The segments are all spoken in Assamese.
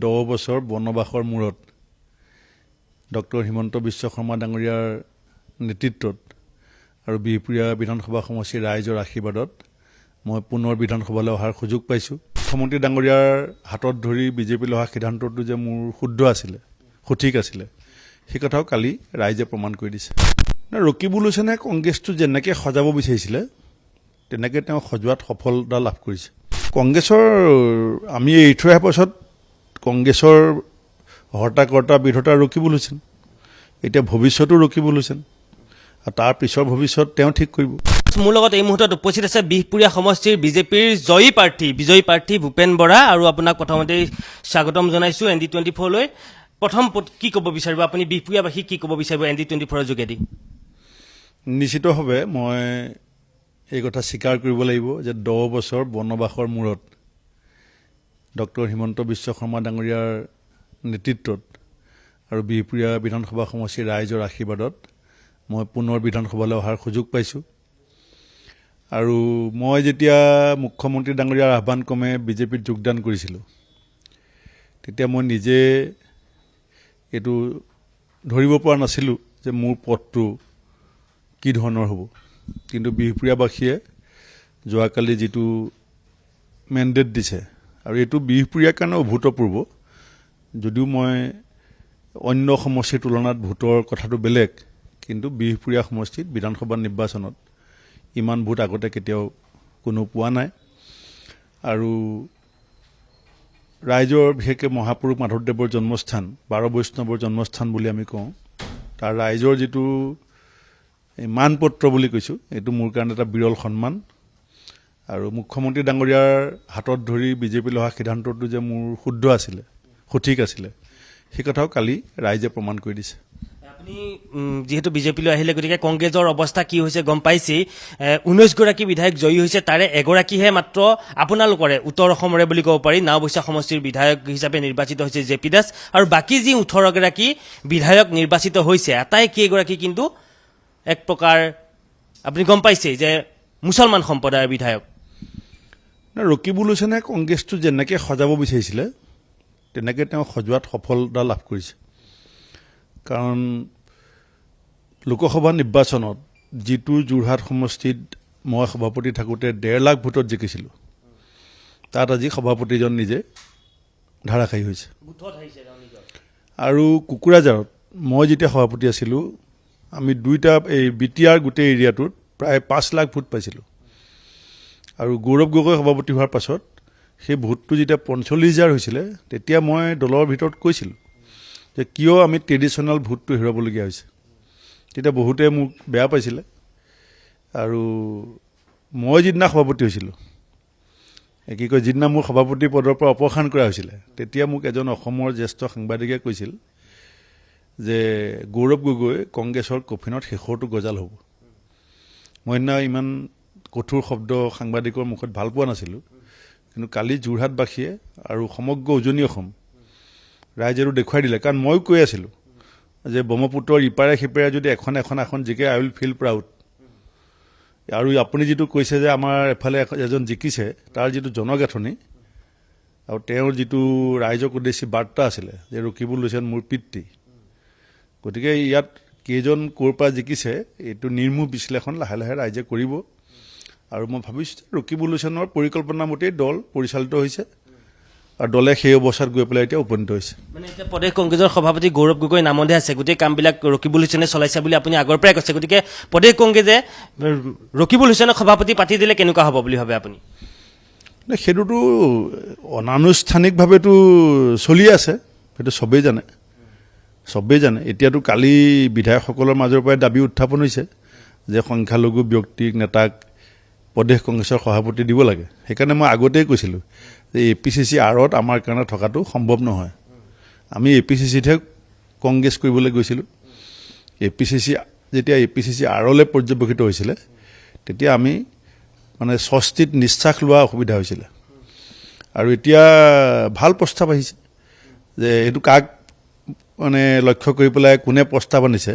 10 বছৰ বনবাসৰ মূৰত ডক্টৰ হিমন্ত বিশ্ব শৰ্মা ডাঙৰীয়াৰ নেতৃত্বত আৰু বিহপুৰীয়া বিধানসভা সমষ্টিৰ ৰাইজৰ আশীৰ্বাদত মই পুনৰ বিধানসভালৈ অহাৰ সুযোগ পাইছোঁ। মুখ্যমন্ত্ৰী ডাঙৰীয়াৰ হাতত ধৰি বিজেপিলৈ অহা সিদ্ধান্তটো যে মোৰ শুদ্ধ আছিলে, সঠিক আছিলে, সেই কথাও কালি ৰাইজে প্ৰমাণ কৰি দিছে। ৰকিবুল হুছেইনে কংগ্ৰেছটো যেনেকৈ সজাব বিচাৰিছিলে তেনেকৈ তেওঁ সজোৱাত সফলতা লাভ কৰিছে। কংগ্ৰেছৰ আমি এৰি থৈ অহাৰ পাছত কংগ্ৰেছৰ হৰ্তাকৰ্তা বিধতা ৰকিবুল হুছেইন, এতিয়া ভৱিষ্যতো ৰকিবুল হুছেইন, আৰু তাৰ পিছৰ ভৱিষ্যত তেওঁ ঠিক কৰিব। মোৰ লগত এই মুহূৰ্তত উপস্থিত আছে বিহপুৰীয়া সমষ্টিৰ বিজেপিৰ বিজয়ী প্ৰাৰ্থী ভূপেন বৰা, আৰু আপোনাক প্ৰথমতেই স্বাগতম জনাইছোঁ ND24লৈ। প্ৰথম কি ক'ব বিচাৰিব আপুনি, বিহপুৰীয়াবাসীক কি ক'ব বিচাৰিব ND24ৰ যোগেদি? নিশ্চিতভাৱে মই এই কথা স্বীকাৰ কৰিব লাগিব যে 10 বছৰ বনবাসৰ মূৰত ডক্টৰ হিমন্ত বিশ্ব শৰ্মা ডাঙৰীয়াৰ নেতৃত্বত আৰু বিহপুৰীয়া বিধানসভা সমষ্টিৰ ৰাইজৰ আশীৰ্বাদত মই পুনৰ বিধানসভালৈ অহাৰ সুযোগ পাইছোঁ। আৰু মই যেতিয়া মুখ্যমন্ত্ৰী ডাঙৰীয়াৰ আহ্বান ক্ৰমে বিজেপিত যোগদান কৰিছিলোঁ তেতিয়া মই নিজে এইটো ধৰিব পৰা নাছিলোঁ যে মোৰ পথটো কি ধৰণৰ হ'ব, কিন্তু বিহপুৰীয়াবাসীয়ে যোৱাকালি যিটো মেণ্ডেট দিছে, আৰু এইটো বিহপুৰীয়াৰ কাৰণে অভূতপূৰ্ব। যদিও মই অন্য সমষ্টিৰ তুলনাত ভোটৰ কথাটো বেলেগ, কিন্তু বিহপুৰীয়া সমষ্টিত বিধানসভা নিৰ্বাচনত ইমান ভোট আগতে কেতিয়াও কোনো পোৱা নাই। আৰু ৰাইজৰ বিশেষকৈ মহাপুৰুষ মাধৱদেৱৰ জন্মস্থান, 12 বৈষ্ণৱৰ জন্মস্থান বুলি আমি কওঁ, তাৰ ৰাইজৰ যিটো মানপত্ৰ বুলি কৈছোঁ, এইটো মোৰ কাৰণে এটা বিৰল সন্মান। আৰু মুখ্যমন্ত্ৰী ডাঙৰীয়াৰ হাতত ধৰি বিজেপিলৈ অহা সিদ্ধান্তটো যে মোৰ শুদ্ধ আছিলে, সঠিক আছিলে, সেই কথাও কালি ৰাইজে প্ৰমাণ কৰি দিছে। আপুনি যিহেতু বিজেপিলৈ আহিলে, গতিকে কংগ্ৰেছৰ অৱস্থা কি হৈছে গম পাইছেই। 19গৰাকী বিধায়ক জয়ী হৈছে, তাৰে এগৰাকীহে মাত্ৰ আপোনালোকৰে উত্তৰ অসমৰে বুলি ক'ব পাৰি নাওবৈচা সমষ্টিৰ বিধায়ক হিচাপে নিৰ্বাচিত হৈছে JP দাস, আৰু বাকী যি 18গৰাকী বিধায়ক নিৰ্বাচিত হৈছে আটাইকেইগৰাকী কিন্তু এক প্ৰকাৰ আপুনি গম পাইছেই যে মুছলমান সম্প্ৰদায়ৰ বিধায়ক। ৰকিবুল হুছেইনে কংগ্ৰেছটো যেনেকৈ সজাব বিচাৰিছিলে তেনেকৈ তেওঁ সজোৱাত সফলতা লাভ কৰিছে। কাৰণ লোকসভা নিৰ্বাচনত যিটো যোৰহাট সমষ্টিত মই সভাপতি থাকোঁতে 1.5 লাখ ভোটত জিকিছিলোঁ, তাত আজি সভাপতিজন নিজে ধাৰাসায়ী হৈছে। আৰু কোকৰাঝাৰত মই যেতিয়া সভাপতি আছিলোঁ, আমি দুইটা এই BTR গোটেই এৰিয়াটোত প্ৰায় 5 লাখ ভোট পাইছিলোঁ। আৰু গৌৰৱ গগৈ সভাপতি হোৱাৰ পাছত সেই ভোটটো যেতিয়া 45,000 হৈছিলে, তেতিয়া মই দলৰ ভিতৰত কৈছিলোঁ যে কিয় আমি ট্ৰেডিশ্যনেল ভোটটো হেৰুৱাবলগীয়া হৈছে। তেতিয়া বহুতে মোক বেয়া পাইছিলে। আৰু মই যিদিনা সভাপতি হৈছিলোঁ, যিদিনা মোৰ সভাপতি পদৰ পৰা অপসাৰণ কৰা হৈছিলে, তেতিয়া মোক এজন অসমৰ জ্যেষ্ঠ সাংবাদিকে কৈছিল যে গৌৰৱ গগৈ কংগ্ৰেছৰ কফিনত শেষৰটো গজাল হ'ব। মই সেইদিনা ইমান কঠোৰ শব্দ সাংবাদিকৰ মুখত ভাল পোৱা নাছিলোঁ, কিন্তু কালি যোৰহাটবাসীয়ে আৰু সমগ্ৰ উজনি অসম ৰাইজেও দেখুৱাই দিলে। কাৰণ মই কৈ আছিলোঁ যে ব্ৰহ্মপুত্ৰৰ ইপাৰে সিপাৰে যদি এখন আসন জিকে, আই উইল ফিল প্ৰাউড। আৰু আপুনি যিটো কৈছে যে আমাৰ এফালে এজন জিকিছে, তাৰ যিটো জনগাঁথনি আৰু তেওঁৰ যিটো ৰাইজক উদ্দেশ্যি বাৰ্তা আছিলে যে ৰকিবুল হুছেইন মোৰ পিতৃ, গতিকে ইয়াত কেইজন ক'ৰ পৰা জিকিছে এইটো নিৰ্মূল বিশ্লেষণ লাহে লাহে ৰাইজে কৰিব। আৰু মই ভাবিছোঁ যে ৰকিবুল হুছেইনৰ পৰিকল্পনা মতেই দল পৰিচালিত হৈছে, আৰু দলে সেই অৱস্থাত গৈ পেলাই এতিয়া উপনীত হৈছে। মানে এতিয়া প্ৰদেশ কংগ্ৰেছৰ সভাপতি গৌৰৱ গগৈ নামতহে আছে, গোটেই কামবিলাক ৰকিবুল হুছেইনে চলাইছে বুলি আপুনি আগৰ পৰাই কৈছে। গতিকে প্ৰদেশ কংগ্ৰেছে ৰকিবুল হুছেইনক সভাপতি পাতি দিলে কেনেকুৱা হ'ব বুলি ভাবে আপুনি? সেইটোতো অনানুষ্ঠানিকভাৱেতো চলি আছে, সেইটো চবেই জানে। এতিয়াতো কালি বিধায়কসকলৰ মাজৰ পৰাই দাবী উত্থাপন হৈছে যে সংখ্যালঘু ব্যক্তিক, নেতাক প্ৰদেশ কংগ্ৰেছৰ সভাপতি দিব লাগে। সেইকাৰণে মই আগতেই কৈছিলোঁ যে APCC আঁৰত আমাৰ কাৰণে থকাটো সম্ভৱ নহয়। আমি APCCতহে কংগ্ৰেছ কৰিবলৈ গৈছিলোঁ। যেতিয়া APCC আঁৰলৈ পৰ্যবেক্ষিত হৈছিলে, তেতিয়া আমি মানে স্বস্তিত নিশ্বাস লোৱা অসুবিধা হৈছিলে। আৰু এতিয়া ভাল প্ৰস্তাৱ আহিছে যে এইটো কাক মানে লক্ষ্য কৰি পেলাই কোনে প্ৰস্তাৱ আনিছে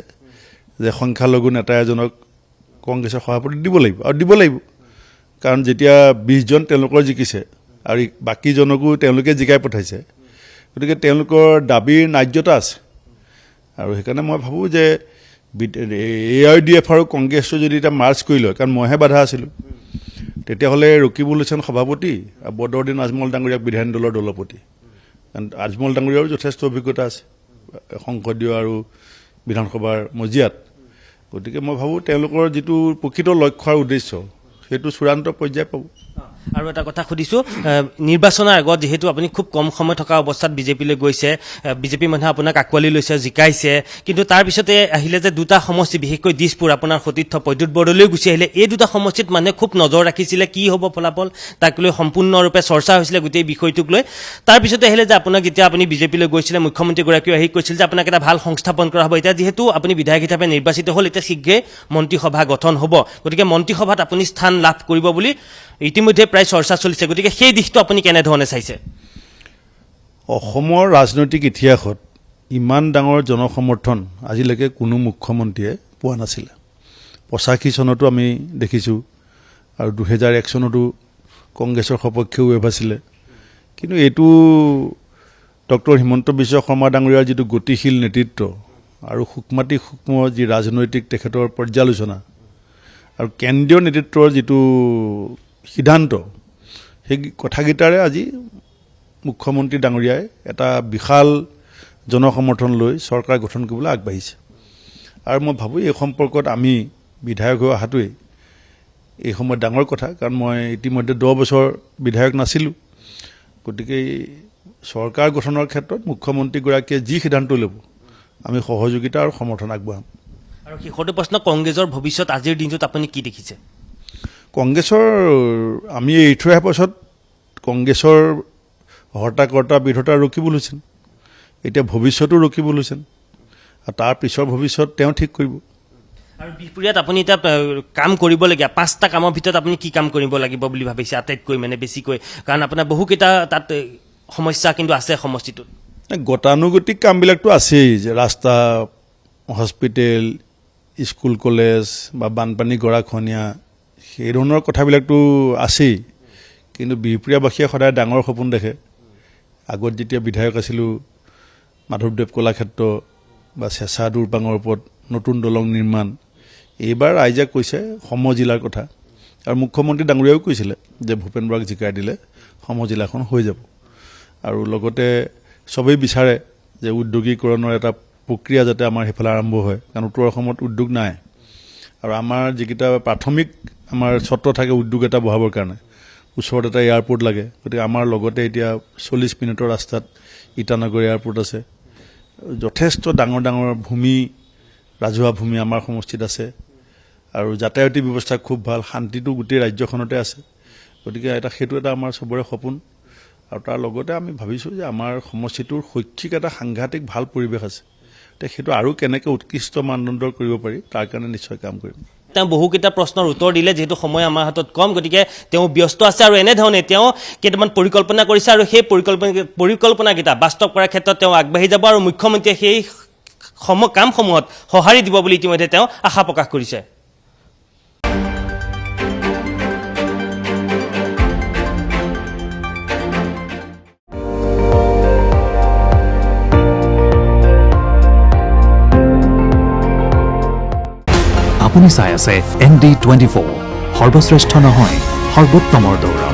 যে সংখ্যালঘু নেতা এজনক কংগ্ৰেছৰ সভাপতি দিব লাগিব, আৰু দিব লাগিব। কাৰণ যেতিয়া 20জন তেওঁলোকৰ জিকিছে আৰু বাকীজনকো তেওঁলোকে জিকাই পঠাইছে, গতিকে তেওঁলোকৰ দাবীৰ ন্যায্যতা আছে আৰু সেইকাৰণে মই ভাবোঁ যে AIDF আৰু কংগ্ৰেছটো যদি এতিয়া মাৰ্চ কৰি লয়, কাৰণ মইহে বাধা আছিলোঁ, তেতিয়াহ'লে ৰকিবুল হুছেইন সভাপতি আৰু বদৰুদ্দিন আজমল ডাঙৰীয়াক বিধায়িনী দলৰ দলপতি, কাৰণ আজমল ডাঙৰীয়াৰো যথেষ্ট অভিজ্ঞতা আছে সংসদীয় আৰু বিধানসভাৰ মজিয়াত। গতিকে মই ভাবোঁ তেওঁলোকৰ যিটো প্ৰকৃত লক্ষ্য আৰু উদ্দেশ্য সেইটো চূড়ান্ত পৰ্যায় পাব। আৰু এটা কথা সুধিছোঁ, নিৰ্বাচনৰ আগত যিহেতু আপুনি খুব কম সময় থকা অৱস্থাত বিজেপিলৈ গৈছে, বিজেপি মানুহে আপোনাক আঁকোৱালি লৈছে, জিকাইছে, কিন্তু তাৰপিছতে আহিলে যে দুটা সমষ্টি, বিশেষকৈ দিছপুৰ আপোনাৰ সতীৰ্থ প্ৰদ্যুৎ বৰদলৈ গুচি আহিলে, এই দুটা সমষ্টিত মানুহে খুব নজৰ ৰাখিছিলে কি হ'ব ফলাফল, তাক লৈ সম্পূৰ্ণৰূপে চৰ্চা হৈছিলে গোটেই বিষয়টোক লৈ। তাৰপিছতে আহিলে যে আপোনাক যেতিয়া আপুনি বিজেপিলৈ গৈছিলে, মুখ্যমন্ত্ৰীগৰাকীয়ে আহি কৈছিল যে আপোনাক এটা ভাল সংস্থাপন কৰা হ'ব। এতিয়া যিহেতু আপুনি বিধায়ক হিচাপে নিৰ্বাচিত হ'ল, এতিয়া শীঘ্ৰে মন্ত্ৰীসভা গঠন হ'ব, গতিকে মন্ত্ৰীসভাত আপুনি স্থান লাভ কৰিব বুলি ইতিমধ্যে প্ৰায় চৰ্চা চলিছে। গতিকে সেই দিশটো আপুনি কেনেধৰণে চাইছে? অসমৰ ৰাজনৈতিক ইতিহাসত ইমান ডাঙৰ জনসমৰ্থন আজিলৈকে কোনো মুখ্যমন্ত্ৰীয়ে পোৱা নাছিলে। 85 চনতো আমি দেখিছোঁ আৰু 2001 চনতো কংগ্ৰেছৰ সপক্ষেও ৱেভ আছিলে, কিন্তু এইটো ডক্টৰ হিমন্ত বিশ্ব শৰ্মা ডাঙৰীয়াৰ যিটো গতিশীল নেতৃত্ব আৰু সূক্ষ্মাতি সূক্ষ্ম যি ৰাজনৈতিক তেখেতৰ পৰ্যালোচনা আৰু কেন্দ্ৰীয় নেতৃত্বৰ যিটো সিদ্ধান্ত, সেই কথাকেইটাৰে আজি মুখ্যমন্ত্ৰী ডাঙৰীয়াই এটা বিশাল জনসমৰ্থন লৈ চৰকাৰ গঠন কৰিবলৈ আগবাঢ়িছে। আৰু মই ভাবোঁ এই সম্পৰ্কত আমি বিধায়ক হৈ অহাটোৱেই এই সময়ত ডাঙৰ কথা, কাৰণ মই ইতিমধ্যে 10 বছৰ বিধায়ক নাছিলোঁ। গতিকে চৰকাৰ গঠনৰ ক্ষেত্ৰত মুখ্যমন্ত্ৰীগৰাকীয়ে যি সিদ্ধান্ত ল'ব আমি সহযোগিতা আৰু সমৰ্থন আগবঢ়াম। আৰু শেষৰটো প্ৰশ্ন, কংগ্ৰেছৰ ভৱিষ্যত আজিৰ দিনটোত আপুনি কি দেখিছে? কংগ্ৰেছৰ আমি এৰি থৈ অহাৰ পাছত কংগ্ৰেছৰ হৰ্তাকৰ্তা বিধতা ৰকিবুল হুছেইন, এতিয়া ভৱিষ্যতো ৰকিবুল হুছেইন, আৰু তাৰ পিছৰ ভৱিষ্যত তেওঁ ঠিক কৰিব। আৰু বিহপুৰীয়াত আপুনি এতিয়া কাম কৰিবলগীয়া 5টা কামৰ ভিতৰত আপুনি কি কাম কৰিব লাগিব বুলি ভাবিছে আটাইতকৈ, মানে বেছিকৈ? কাৰণ আপোনাৰ বহুকেইটা তাত সমস্যা কিন্তু আছে সমষ্টিটোত। গতানুগতিক কামবিলাকতো আছেই, যে ৰাস্তা, হস্পিটেল, স্কুল কলেজ বা বানপানী গৰাখহনীয়া, সেই ধৰণৰ কথাবিলাকতো আছেই। কিন্তু বিহপুৰীয়াবাসীয়ে সদায় ডাঙৰ সপোন দেখে। আগত যেতিয়া বিধায়ক আছিলোঁ, মাধৱদেৱ কলাক্ষেত্ৰ বা চেঁচা দুৰপাঙৰ ওপৰত নতুন দলং নিৰ্মাণ, এইবাৰ ৰাইজে কৈছে সমজিলাৰ কথা, আৰু মুখ্যমন্ত্ৰী ডাঙৰীয়াও কৈছিলে যে ভূপেন বৰাক জিকাই দিলে সমজিলাখন হৈ যাব। আৰু লগতে চবেই বিচাৰে যে উদ্যোগীকৰণৰ এটা প্ৰক্ৰিয়া যাতে আমাৰ সেইফালে আৰম্ভ হয়, কাৰণ উত্তৰ অসমত উদ্যোগ নাই। আৰু আমাৰ যিকেইটা প্ৰাথমিক আমাৰ চৰ্ত থাকে উদ্যোগ এটা বহাবৰ কাৰণে, ওচৰত এটা এয়াৰপৰ্ট লাগে। গতিকে আমাৰ লগতে এতিয়া 40 মিনিটৰ ৰাস্তাত ইটানগৰ এয়াৰপৰ্ট আছে, যথেষ্ট ডাঙৰ ডাঙৰ ভূমি, ৰাজহুৱা ভূমি আমাৰ সমষ্টিত আছে, আৰু যাতায়াতী ব্যৱস্থা খুব ভাল, শান্তিটো গোটেই ৰাজ্যখনতে আছে। গতিকে সেইটো এটা আমাৰ চবৰে সপোন। আৰু তাৰ লগতে আমি ভাবিছোঁ যে আমাৰ সমষ্টিটোৰ শৈক্ষিক এটা সাংঘাতিক ভাল পৰিৱেশ আছে, সেইটো আৰু কেনেকৈ উৎকৃষ্ট মানদণ্ডৰ কৰিব পাৰি তাৰ কাৰণে নিশ্চয় কাম কৰিম। তেওঁ বহুকেইটা প্ৰশ্নৰ উত্তৰ দিলে, যিহেতু সময় আমাৰ হাতত কম, গতিকে তেওঁ ব্যস্ত আছে আৰু এনেধৰণে তেওঁ কেইটামান পৰিকল্পনা কৰিছে, আৰু সেই পৰিকল্পনাকেইটা বাস্তৱ কৰাৰ ক্ষেত্ৰত তেওঁ আগবাঢ়ি যাব, আৰু মুখ্যমন্ত্ৰীয়ে সেই কামসমূহত সঁহাৰি দিব বুলি ইতিমধ্যে তেওঁ আশা প্ৰকাশ কৰিছে। আপুনি চাই আছে ND24, সৰ্বশ্ৰেষ্ঠ নহয় সৰ্বোত্তমৰ দৌৰ।